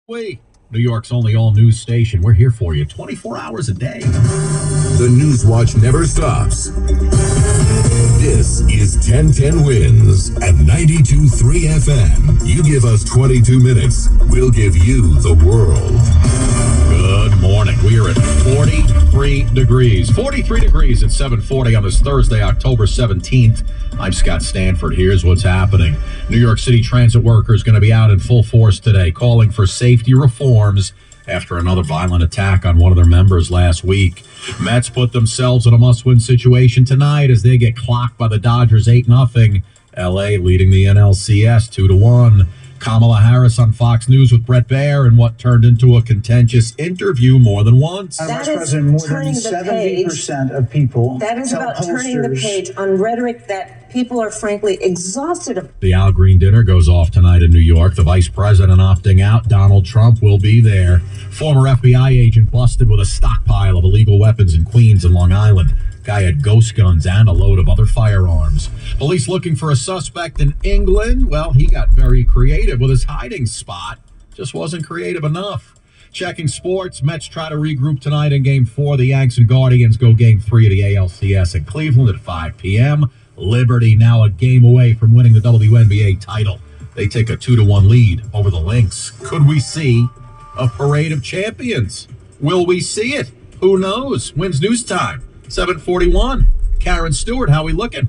New York's only all-news station. We're here for you 24 hours a day. The News Watch never stops. This is 1010 Wins at 92.3 FM. You give us 22 minutes, we'll give you the world. Good morning. We are at 43 degrees. 43 degrees at 7:40 on this Thursday, October 17th. I'm Scott Stanford. Here's what's happening. New York City transit workers going to be out in full force today, calling for safety reforms after another violent attack on one of their members last week. Mets put themselves in a must-win situation tonight as they get clocked by the Dodgers 8-0. L.A. leading the NLCS 2-1. Kamala Harris on Fox News with Brett Baer in what turned into a contentious interview more than once. That is turning the page. 70% of people. That is about turning the page on rhetoric that people are frankly exhausted of. The Al Green dinner goes off tonight in New York. The vice president opting out. Donald Trump will be there. Former FBI agent busted with a stockpile of illegal weapons in Queens and Long Island. Guy had ghost guns and a load of other firearms. Police looking for a suspect in England. Well, he got very creative with his hiding spot. Just wasn't creative enough. Checking sports, Mets try to regroup tonight in Game 4. The Yanks and Guardians go Game 3 of the ALCS in Cleveland at 5 p.m. Liberty now a game away from winning the WNBA title. They take a 2-1 lead over the Lynx. Could we see a parade of champions? Will we see it? Who knows? When's news time? 7:41. Karen Stewart, how we looking?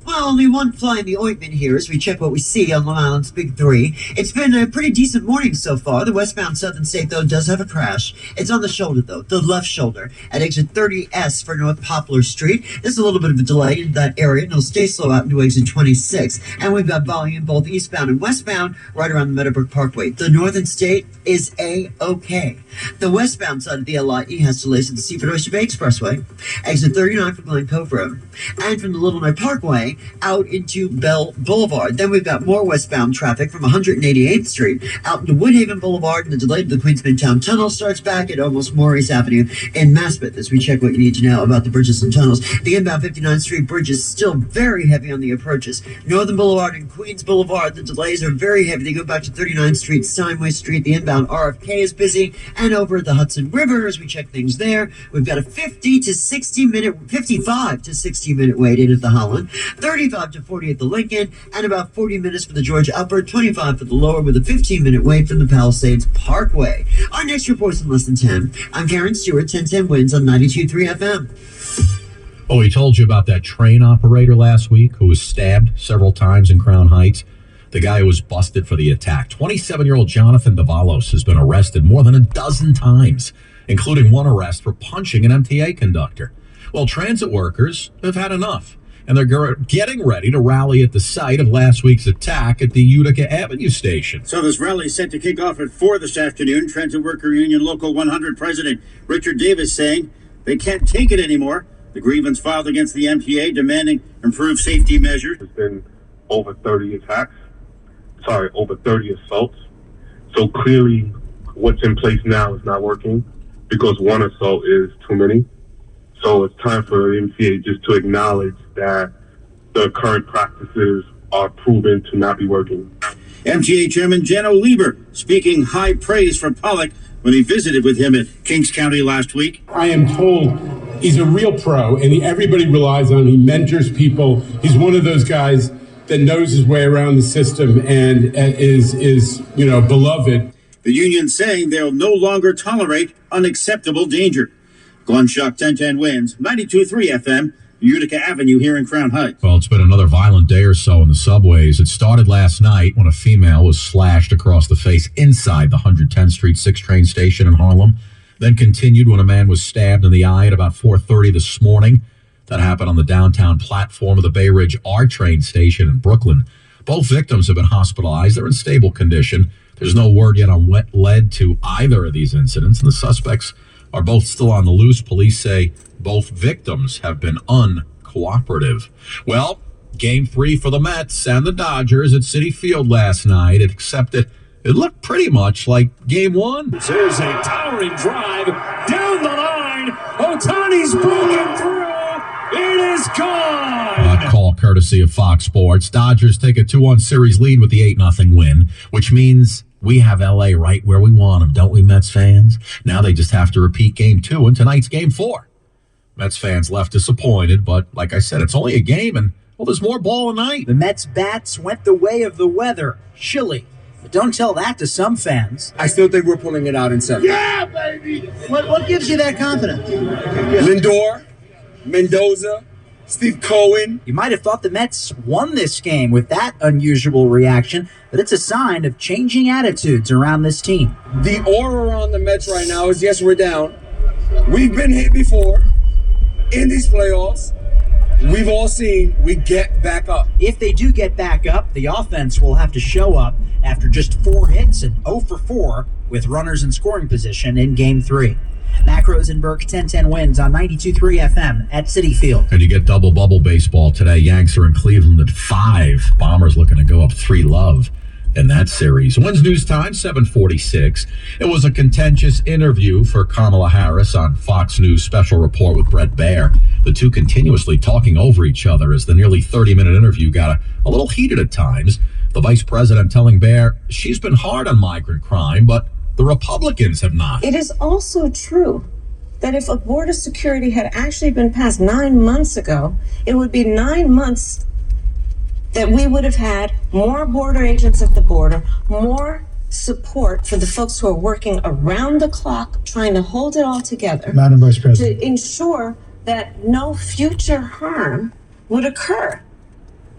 Well, only one fly in the ointment here as we check what we see on Long Island's Big Three. It's been a pretty decent morning so far. The westbound Southern State, though, does have a crash. It's on the shoulder, though, the left shoulder, at exit 30S for North Poplar Street. There's a little bit of a delay in that area, and it'll stay slow out into exit 26. And we've got volume both eastbound and westbound right around the Meadowbrook Parkway. The Northern State is A-OK. The westbound side of the LIE has delays at the Seaford Oyster Bay Expressway, exit 39 from Glen Cove Road, and from the Little Neck Parkway out into Bell Boulevard. Then we've got more westbound traffic from 188th Street out into Woodhaven Boulevard, and the delay to the Queens Midtown Tunnel starts back at almost Maurice Avenue in Maspeth as we check what you need to know about the bridges and tunnels. The inbound 59th Street bridge is still very heavy on the approaches. Northern Boulevard and Queens Boulevard, the delays are very heavy. They go back to 39th Street, Steinway Street. The inbound RFK is busy, and over at the Hudson River as we check things there, we've got a 55 to 60 minute wait in at the Holland, 35 to 40 at the Lincoln, and about 40 minutes for the Georgia Upper, 25 for the Lower, with a 15-minute wait from the Palisades Parkway. Our next report's in less than 10. I'm Karen Stewart, 1010 Wins on 92.3 FM. Oh, we told you about that train operator last week who was stabbed several times in Crown Heights. The guy who was busted for the attack, 27-year-old Jonathan Davalos, has been arrested more than a dozen times, including one arrest for punching an MTA conductor. Well, transit workers have had enough, and they're getting ready to rally at the site of last week's attack at the Utica Avenue station. So this rally is set to kick off at 4 this afternoon. Transit Worker Union Local 100 President Richard Davis saying they can't take it anymore. The grievance filed against the MTA demanding improved safety measures. There's been over 30 assaults. So clearly what's in place now is not working because one assault is too many. So it's time for the MTA just to acknowledge that the current practices are proven to not be working. MTA Chairman Jano Lieber speaking high praise for Pollock when he visited with him at Kings County last week. I am told he's a real pro, and everybody relies on him. He mentors people. He's one of those guys that knows his way around the system and is beloved. The union saying they'll no longer tolerate unacceptable danger. Glenn Schuck, 1010 Wins, 92.3 FM, Utica Avenue here in Crown Heights. Well, it's been another violent day or so in the subways. It started last night when a female was slashed across the face inside the 110th Street 6 train station in Harlem. Then continued when a man was stabbed in the eye at about 4:30 this morning. That happened on the downtown platform of the Bay Ridge R train station in Brooklyn. Both victims have been hospitalized. They're in stable condition. There's no word yet on what led to either of these incidents, and the suspects are both still on the loose. Police say both victims have been uncooperative. Well, Game 3 for the Mets and the Dodgers at Citi Field last night, except it looked pretty much like Game 1. There's a towering drive down the line. Ohtani's broken through. It is gone. Call courtesy of Fox Sports. Dodgers take a 2-1 series lead with the 8-0 win, which means We have LA right where we want them, don't we, Mets fans? Now they just have to repeat Game 2 and tonight's Game 4. Mets fans left disappointed, but like I said, it's only a game and, well, there's more ball tonight. The Mets bats went the way of the weather, chilly. But don't tell that to some fans. I still think we're pulling it out in 7. Yeah, baby! What gives you that confidence? Lindor, Mendoza, Steve Cohen. You might have thought the Mets won this game with that unusual reaction, but it's a sign of changing attitudes around this team. The aura around the Mets right now is, yes, we're down. We've been hit before in these playoffs. We've all seen we get back up. If they do get back up, the offense will have to show up after just 4 hits and 0 for 4 with runners in scoring position in Game 3. Mac Rosenberg, 10-10 wins on 92.3 FM at Citi Field. And you get double bubble baseball today. Yanks are in Cleveland at 5. Bombers looking to go up 3-love in that series. Wins News Time, 7:46. It was a contentious interview for Kamala Harris on Fox News Special Report with Bret Baier. The two continuously talking over each other as the nearly 30-minute interview got a little heated at times. The vice president telling Baier she's been hard on migrant crime, but the Republicans have not. It is also true that if a border security had actually been passed 9 months ago, it would be 9 months that we would have had more border agents at the border, more support for the folks who are working around the clock trying to hold it all together. Madam Vice President. To ensure that no future harm would occur.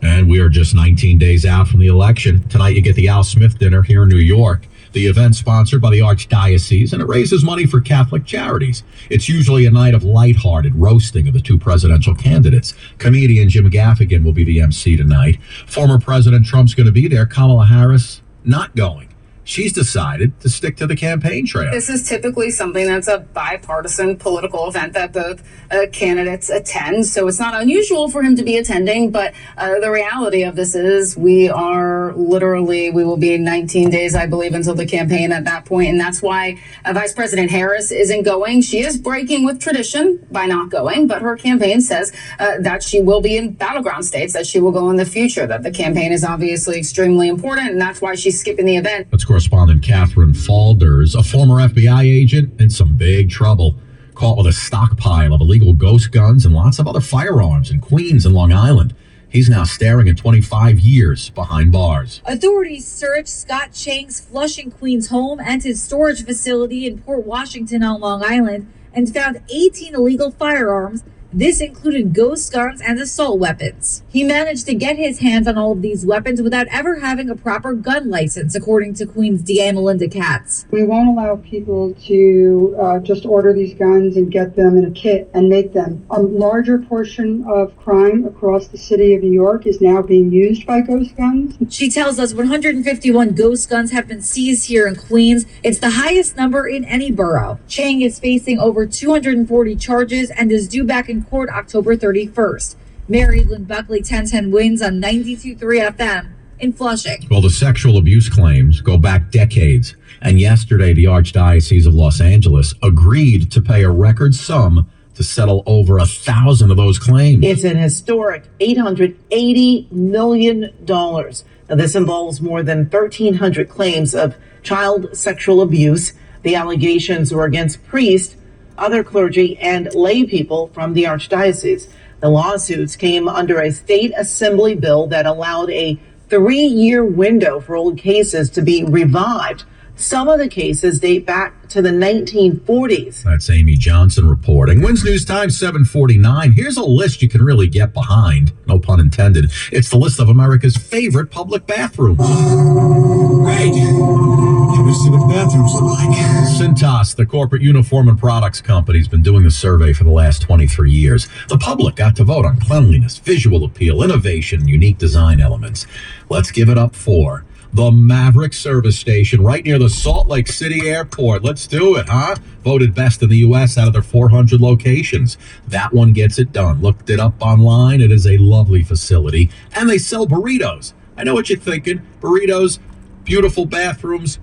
And we are just 19 days out from the election. Tonight you get the Al Smith dinner here in New York. The event sponsored by the Archdiocese, and it raises money for Catholic charities. It's usually a night of lighthearted roasting of the two presidential candidates. Comedian Jim Gaffigan will be the MC tonight. Former President Trump's going to be there. Kamala Harris not going. She's decided to stick to the campaign trail. This is typically something that's a bipartisan political event that both candidates attend. So it's not unusual for him to be attending. But the reality of this is we will be 19 days, I believe, until the campaign at that point. And that's why Vice President Harris isn't going. She is breaking with tradition by not going. But her campaign says that she will be in battleground states, that she will go in the future, that the campaign is obviously extremely important. And that's why she's skipping the event. That's correspondent Catherine Falders, a former FBI agent in some big trouble, caught with a stockpile of illegal ghost guns and lots of other firearms in Queens and Long Island. He's now staring at 25 years behind bars. Authorities searched Scott Chang's Flushing, Queens home and his storage facility in Port Washington on Long Island and found 18 illegal firearms. This included ghost guns and assault weapons. He managed to get his hands on all of these weapons without ever having a proper gun license, according to Queen's DA Melinda Katz. We won't allow people to just order these guns and get them in a kit and make them. A larger portion of crime across the city of New York is now being used by ghost guns. She tells us 151 ghost guns have been seized here in Queens. It's the highest number in any borough. Chang is facing over 240 charges and is due back in court October 31st. Mary Lynn Buckley, 1010 wins on 92.3 FM in Flushing. Well, the sexual abuse claims go back decades. And yesterday, the Archdiocese of Los Angeles agreed to pay a record sum to settle over 1,000 of those claims. It's an historic $880 million. Now, this involves more than 1,300 claims of child sexual abuse. The allegations were against priests, other clergy, and lay people from the Archdiocese. The lawsuits came under a state assembly bill that allowed a 3-year window for old cases to be revived. Some of the cases date back to the 1940s. That's Amy Johnson reporting. Wins News Time, 7:49. Here's a list you can really get behind. No pun intended. It's the list of America's favorite public bathrooms. Great. Can we see what the bathrooms look like? Cintas, the corporate uniform and products company, has been doing the survey for the last 23 years. The public got to vote on cleanliness, visual appeal, innovation, and unique design elements. Let's give it up for the Maverick service station right near the Salt Lake City airport. Let's do it, huh? Voted best in the U.S. out of their 400 locations. That one gets it done. Looked it up online. It is a lovely facility. And they sell burritos. I know what you're thinking. Burritos, beautiful bathrooms.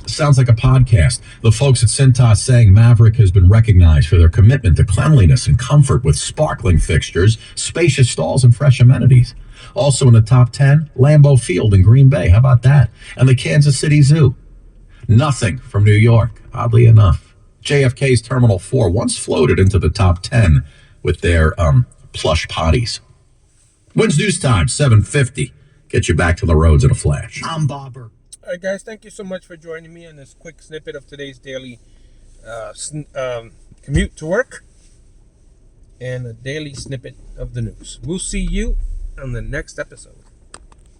Sounds like a podcast. The folks at Cintas saying Maverick has been recognized for their commitment to cleanliness and comfort with sparkling fixtures, spacious stalls, and fresh amenities. Also in the top 10, Lambeau Field in Green Bay. How about that? And the Kansas City Zoo. Nothing from New York, oddly enough. JFK's Terminal 4 once floated into the top 10 with their plush potties. When's news time? 7:50. Get you back to the roads in a flash. I'm Bobber. All right, guys, thank you so much for joining me on this quick snippet of today's daily commute to work and a daily snippet of the news. We'll see you on the next episode.